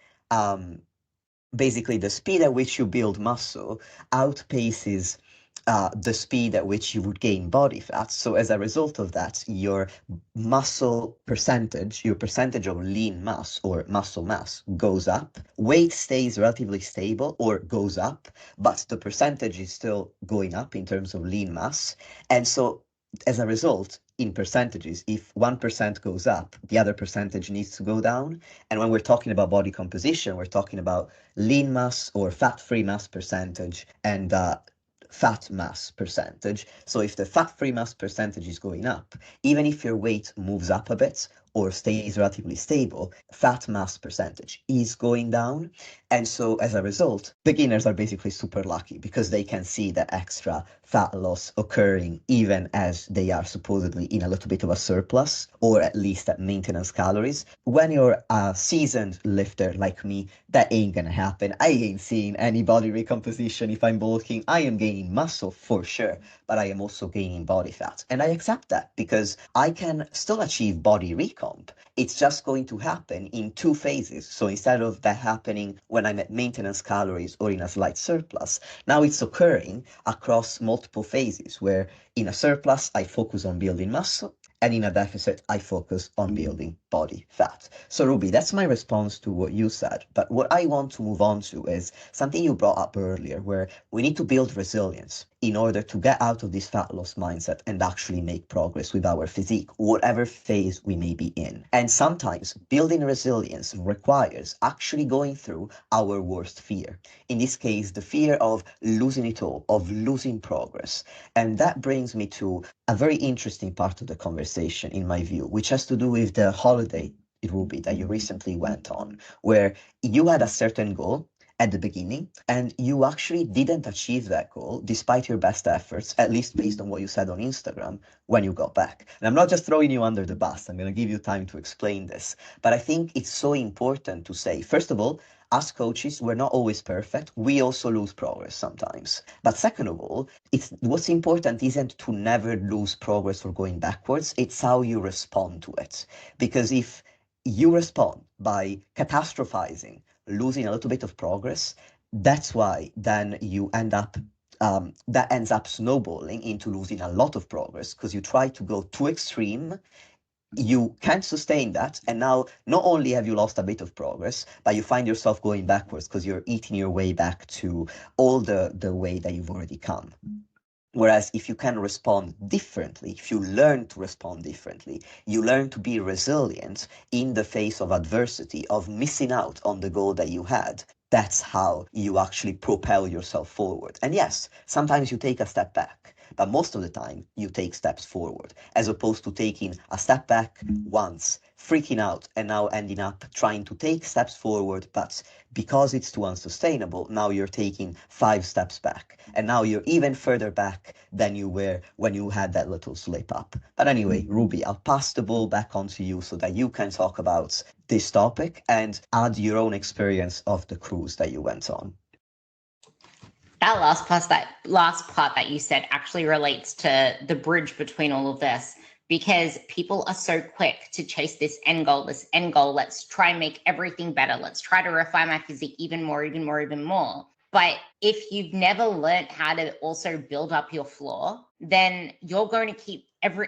basically the speed at which you build muscle outpaces the speed at which you would gain body fat. So as a result of that, your muscle percentage, your percentage of lean mass or muscle mass goes up. Weight stays relatively stable or goes up, but the percentage is still going up in terms of lean mass. And so as a result, in percentages, if 1% goes up, the other percentage needs to go down. And when we're talking about body composition, we're talking about lean mass or fat-free mass percentage and fat mass percentage. So if the fat-free mass percentage is going up, even if your weight moves up a bit or stays relatively stable, fat mass percentage is going down. And so as a result, beginners are basically super lucky because they can see the extra fat loss occurring even as they are supposedly in a little bit of a surplus, or at least at maintenance calories. When you're a seasoned lifter like me, that ain't gonna happen. I ain't seeing any body recomposition if I'm bulking. I am gaining muscle for sure, but I am also gaining body fat. And I accept that because I can still achieve body recomp. It's just going to happen in two phases. So instead of that happening when I'm at maintenance calories or in a slight surplus, now it's occurring across multiple phases where in a surplus, I focus on building muscle, and in a deficit, I focus on building body fat. So Ruby, that's my response to what you said. But what I want to move on to is something you brought up earlier, where we need to build resilience in order to get out of this fat loss mindset and actually make progress with our physique, whatever phase we may be in. And sometimes building resilience requires actually going through our worst fear. In this case, the fear of losing it all, of losing progress. And that brings me to a very interesting part of the conversation, in my view, which has to do with the holiday, Ruby, that you recently went on, where you had a certain goal at the beginning, and you actually didn't achieve that goal despite your best efforts, at least based on what you said on Instagram when you got back. And I'm not just throwing you under the bus, I'm going to give you time to explain this. But I think it's so important to say, first of all, as coaches, we're not always perfect. We also lose progress sometimes. But second of all, it's what's important isn't to never lose progress or going backwards. It's how you respond to it. Because if you respond by catastrophizing, losing a little bit of progress, that's why then you end up that ends up snowballing into losing a lot of progress because you try to go too extreme, you can't sustain that, and now not only have you lost a bit of progress, but you find yourself going backwards because you're eating your way back to all the way that you've already come. Whereas if you can respond differently, if you learn to respond differently, you learn to be resilient in the face of adversity, of missing out on the goal that you had. That's how you actually propel yourself forward. And yes, sometimes you take a step back, but most of the time you take steps forward, as opposed to taking a step back once, freaking out, and now ending up trying to take steps forward, but because it's too unsustainable, now you're taking 5 steps back. And now you're even further back than you were when you had that little slip up. But anyway, Ruby, I'll pass the ball back onto you so that you can talk about this topic and add your own experience of the cruise that you went on. That last part that you said actually relates to the bridge between all of this, because people are so quick to chase this end goal. Let's try and make everything better. Let's try to refine my physique even more. But if you've never learned how to also build up your floor, then you're going to keep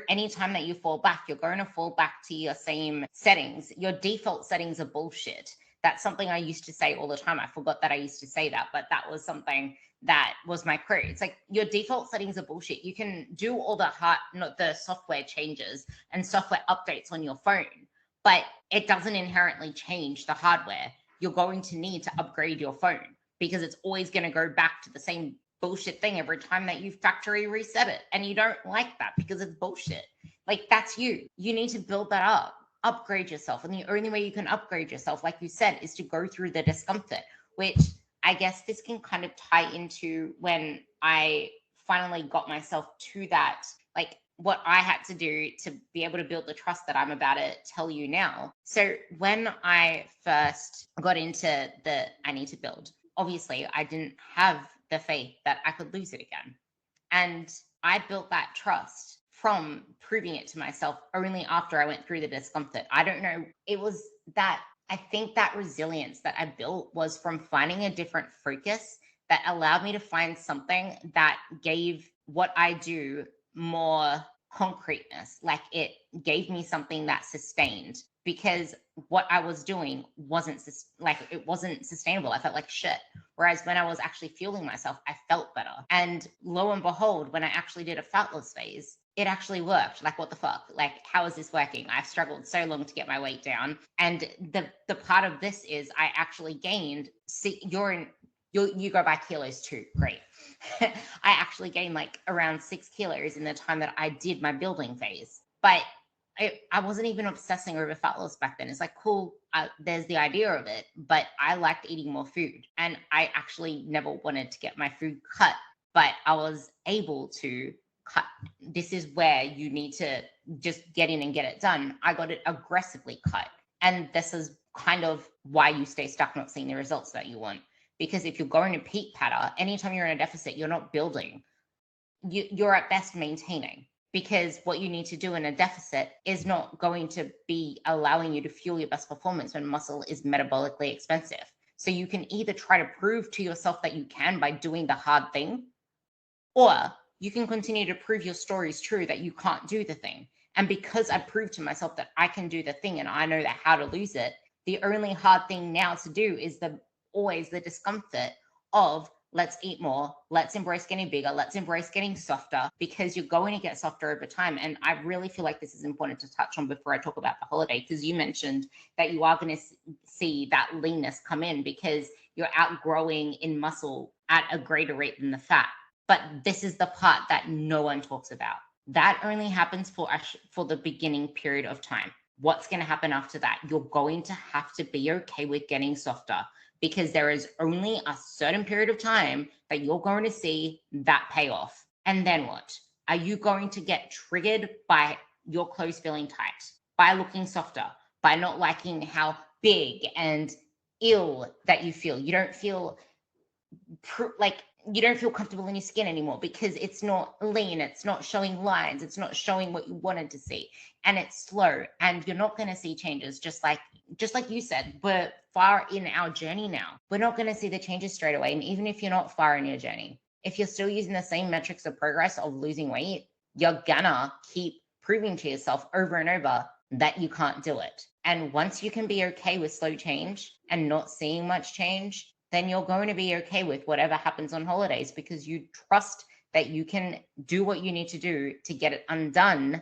any time that you fall back, you're going to fall back to your same settings. Your default settings are bullshit. That's something I used to say all the time. I forgot that I used to say that, but that was something that was my query. It's like your default settings are bullshit. You can do all the software changes and software updates on your phone, but it doesn't inherently change the hardware. You're going to need to upgrade your phone because it's always going to go back to the same bullshit thing every time that you factory reset it. And you don't like that because it's bullshit. Like, that's you. You need to build that up, upgrade yourself. And the only way you can upgrade yourself, like you said, is to go through the discomfort, which I guess this can kind of tie into when I finally got myself to that, like what I had to do to be able to build the trust that I'm about to tell you now. So when I first got into I need to build, obviously I didn't have the faith that I could lose it again. And I built that trust from proving it to myself only after I went through the discomfort. I don't know. It was that, I think that resilience that I built was from finding a different focus that allowed me to find something that gave what I do more concreteness. Like, it gave me something that sustained, because what I was doing wasn't sustainable. I felt like shit. Whereas when I was actually fueling myself, I felt better. And lo and behold, when I actually did a fat loss phase, it actually worked. Like, what the fuck? Like, how is this working? I've struggled so long to get my weight down. And the part of this is I actually gained, You go by kilos too. Great. I actually gained like around 6 kilos in the time that I did my building phase. But I wasn't even obsessing over fat loss back then. It's like, cool, there's the idea of it, but I liked eating more food. And I actually never wanted to get my food cut, but I was able to cut. This is where you need to just get in and get it done. I got it aggressively cut. And this is kind of why you stay stuck not seeing the results that you want. Because if you're going to peak patter, anytime you're in a deficit, you're not building. You're at best maintaining, because what you need to do in a deficit is not going to be allowing you to fuel your best performance when muscle is metabolically expensive. So you can either try to prove to yourself that you can by doing the hard thing, or you can continue to prove your story is true that you can't do the thing. And because I proved to myself that I can do the thing and I know that how to lose it, the only hard thing now to do is always the discomfort of let's eat more, let's embrace getting bigger, let's embrace getting softer, because you're going to get softer over time. And I really feel like this is important to touch on before I talk about the holiday, because you mentioned that you are going to see that leanness come in because you're outgrowing in muscle at a greater rate than the fat. But this is the part that no one talks about. That only happens for the beginning period of time. What's going to happen after that? You're going to have to be okay with getting softer, because there is only a certain period of time that you're going to see that payoff. And then what? Are you going to get triggered by your clothes feeling tight, by looking softer, by not liking how big and ill that you feel? You don't feel you don't feel comfortable in your skin anymore because it's not lean, it's not showing lines, it's not showing what you wanted to see, and it's slow, and you're not going to see changes. Just like you said, we're far in our journey now. We're not going to see the changes straight away. And even if you're not far in your journey, if you're still using the same metrics of progress of losing weight, you're gonna keep proving to yourself over and over that you can't do it. And once you can be okay with slow change and not seeing much change, then you're going to be okay with whatever happens on holidays, because you trust that you can do what you need to do to get it undone,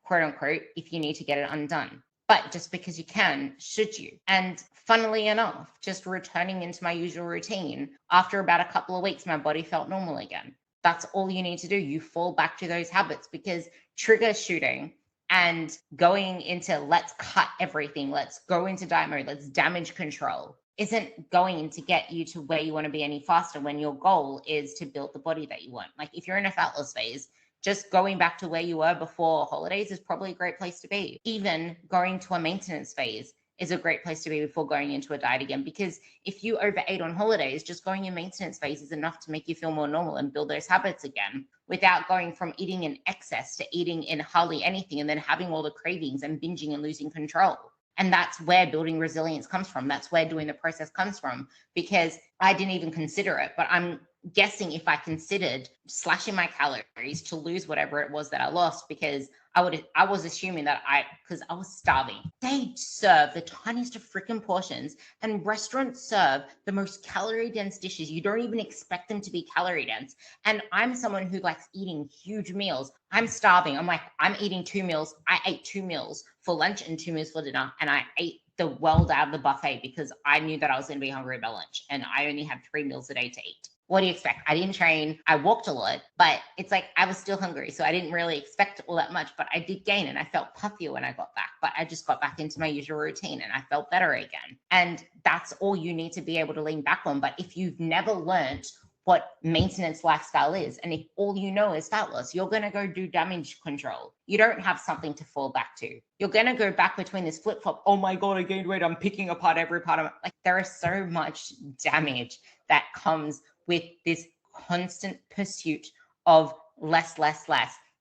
quote unquote, if you need to get it undone. But just because you can, should you? And funnily enough, just returning into my usual routine, after about a couple of weeks, my body felt normal again. That's all you need to do. You fall back to those habits, because trigger shooting and going into let's cut everything, let's go into diet mode, let's damage control, isn't going to get you to where you want to be any faster when your goal is to build the body that you want. Like if you're in a fat loss phase, just going back to where you were before holidays is probably a great place to be. Even going to a maintenance phase is a great place to be before going into a diet again, because if you overate on holidays, just going in maintenance phase is enough to make you feel more normal and build those habits again, without going from eating in excess to eating in hardly anything and then having all the cravings and binging and losing control. And that's where building resilience comes from. That's where doing the process comes from, because I didn't even consider it, but I'm guessing if I considered slashing my calories to lose whatever it was that I lost, because I was assuming that because I was starving. They serve the tiniest of freaking portions, and restaurants serve the most calorie dense dishes. You don't even expect them to be calorie dense. And I'm someone who likes eating huge meals. I'm starving. I'm eating 2 meals. I ate 2 meals for lunch and 2 meals for dinner. And I ate the world out of the buffet because I knew that I was going to be hungry by lunch, and I only have 3 meals a day to eat. What do you expect? I didn't train. I walked a lot, but it's like I was still hungry. So I didn't really expect all that much, but I did gain, and I felt puffier when I got back. But I just got back into my usual routine and I felt better again. And that's all you need to be able to lean back on. But if you've never learned what maintenance lifestyle is, and if all you know is fat loss, you're going to go do damage control. You don't have something to fall back to. You're going to go back between this flip flop. Oh my God, I gained weight. I'm picking apart every part of it. Like, there is so much damage that comes with this constant pursuit of less.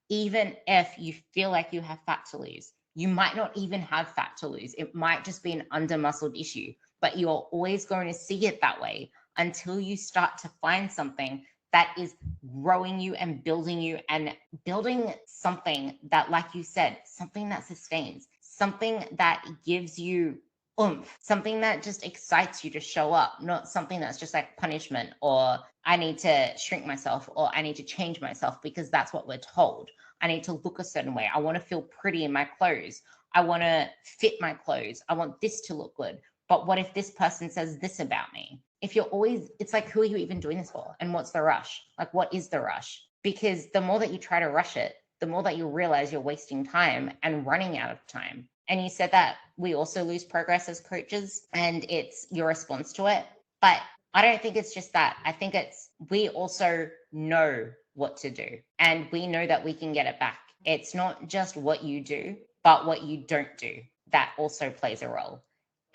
Even if you feel like you have fat to lose, you might not even have fat to lose. It might just be an under-muscled issue, but you're always going to see it that way until you start to find something that is growing you and building something that, like you said, something that sustains, something that gives you oomph, something that just excites you to show up, not something that's just like punishment, or I need to shrink myself, or I need to change myself because that's what we're told. I need to look a certain way. I want to feel pretty in my clothes. I want to fit my clothes. I want this to look good. but what if this person says this about me? If you're always, it's like, who are you even doing this for? And what's the rush? Like, what is the rush? Because the more that you try to rush it, the more that you realize you're wasting time and running out of time. And you said that we also lose progress as coaches, and it's your response to it. But I don't think it's just that. I think it's, we also know what to do, and we know that we can get it back. It's not just what you do, but what you don't do. That also plays a role.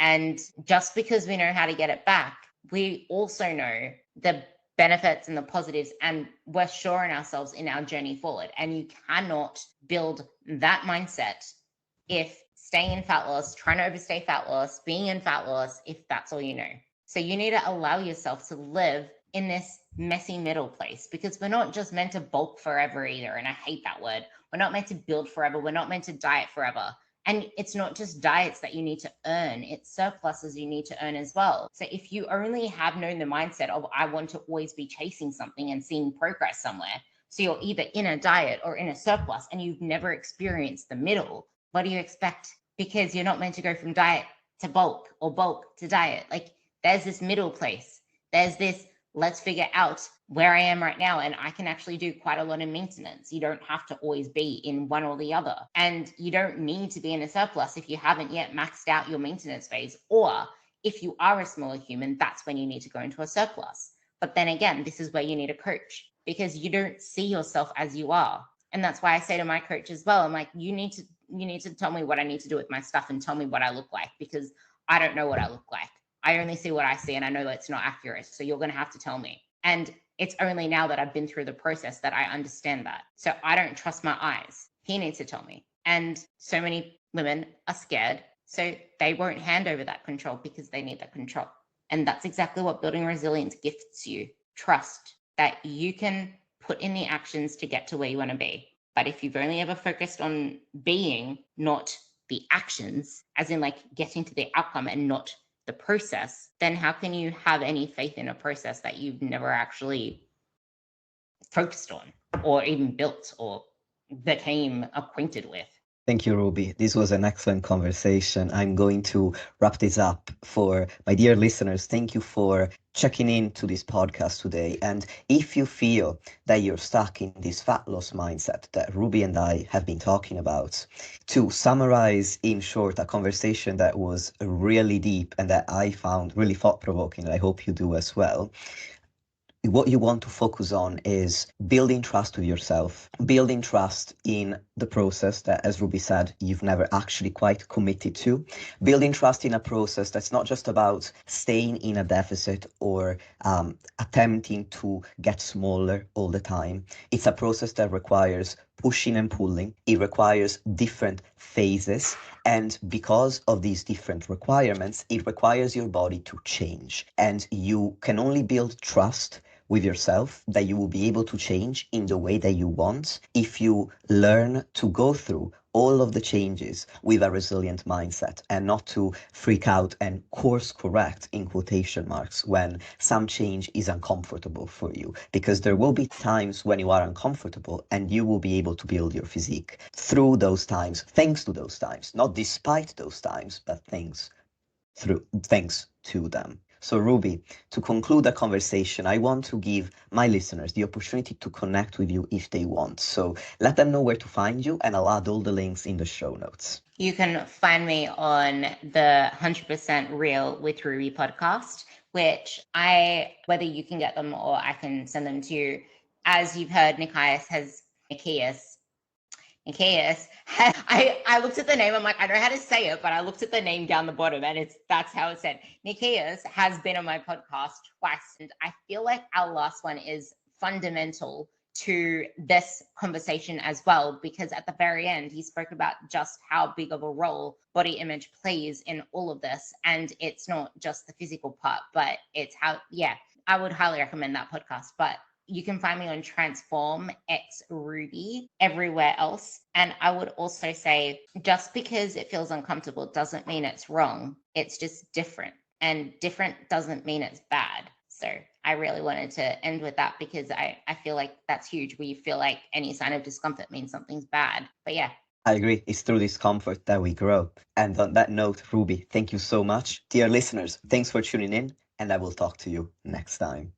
And just because we know how to get it back, we also know the benefits and the positives, and we're sure in ourselves in our journey forward. And you cannot build that mindset if staying in fat loss, trying to overstay fat loss, being in fat loss, if that's all you know. So you need to allow yourself to live in this messy middle place, because we're not just meant to bulk forever either. And I hate that word. We're not meant to build forever. We're not meant to diet forever. And it's not just diets that you need to earn, it's surpluses you need to earn as well. So if you only have known the mindset of, I want to always be chasing something and seeing progress somewhere, so you're either in a diet or in a surplus, and you've never experienced the middle, what do you expect? Because you're not meant to go from diet to bulk or bulk to diet. Like, there's this middle place. There's this, let's figure out where I am right now, and I can actually do quite a lot of maintenance. You don't have to always be in one or the other. And you don't need to be in a surplus if you haven't yet maxed out your maintenance phase. Or if you are a smaller human, that's when you need to go into a surplus. But then again, this is where you need a coach, because you don't see yourself as you are. And that's why I say to my coach as well, I'm like, you need to tell me what I need to do with my stuff and tell me what I look like, because I don't know what I look like. I only see what I see, and I know that it's not accurate. So you're going to have to tell me. And it's only now that I've been through the process that I understand that. So I don't trust my eyes. He needs to tell me. And so many women are scared. So they won't hand over that control because they need that control. And that's exactly what building resilience gifts you. Trust that you can put in the actions to get to where you want to be. But if you've only ever focused on being, not the actions, as in like getting to the outcome and not the process, then how can you have any faith in a process that you've never actually focused on or even built or became acquainted with? Thank you, Ruby. This was an excellent conversation. I'm going to wrap this up. For my dear listeners, thank you for checking in to this podcast today. And if you feel that you're stuck in this fat loss mindset that Ruby and I have been talking about, to summarize in short, a conversation that was really deep and that I found really thought-provoking, and I hope you do as well. What you want to focus on is building trust with yourself, building trust in the process that, as Ruby said, you've never actually quite committed to, building trust in a process that's not just about staying in a deficit or attempting to get smaller all the time. It's a process that requires pushing and pulling. It requires different phases. And because of these different requirements, it requires your body to change. And you can only build trust with yourself that you will be able to change in the way that you want if you learn to go through all of the changes with a resilient mindset and not to freak out and course correct in quotation marks when some change is uncomfortable for you, because there will be times when you are uncomfortable and you will be able to build your physique through those times, thanks to those times, not despite those times, but thanks to them. So Ruby, to conclude the conversation, I want to give my listeners the opportunity to connect with you if they want. So let them know where to find you, and I'll add all the links in the show notes. You can find me on the 100% Real with Ruby podcast, which whether you can get them or I can send them to you. As you've heard, nikias. I looked at the name. I'm like, I don't know how to say it, but I looked at the name down the bottom, and that's how it said. Nikias has been on my podcast twice, and I feel like our last one is fundamental to this conversation as well, because at the very end, he spoke about just how big of a role body image plays in all of this, and it's not just the physical part, but it's how. Yeah, I would highly recommend that podcast, but. You can find me on Transform X Ruby everywhere else. And I would also say, just because it feels uncomfortable doesn't mean it's wrong. It's just different. And different doesn't mean it's bad. So I really wanted to end with that, because I feel like that's huge, where you feel like any sign of discomfort means something's bad. But yeah, I agree. It's through discomfort that we grow. And on that note, Ruby, thank you so much. Dear listeners, thanks for tuning in, and I will talk to you next time.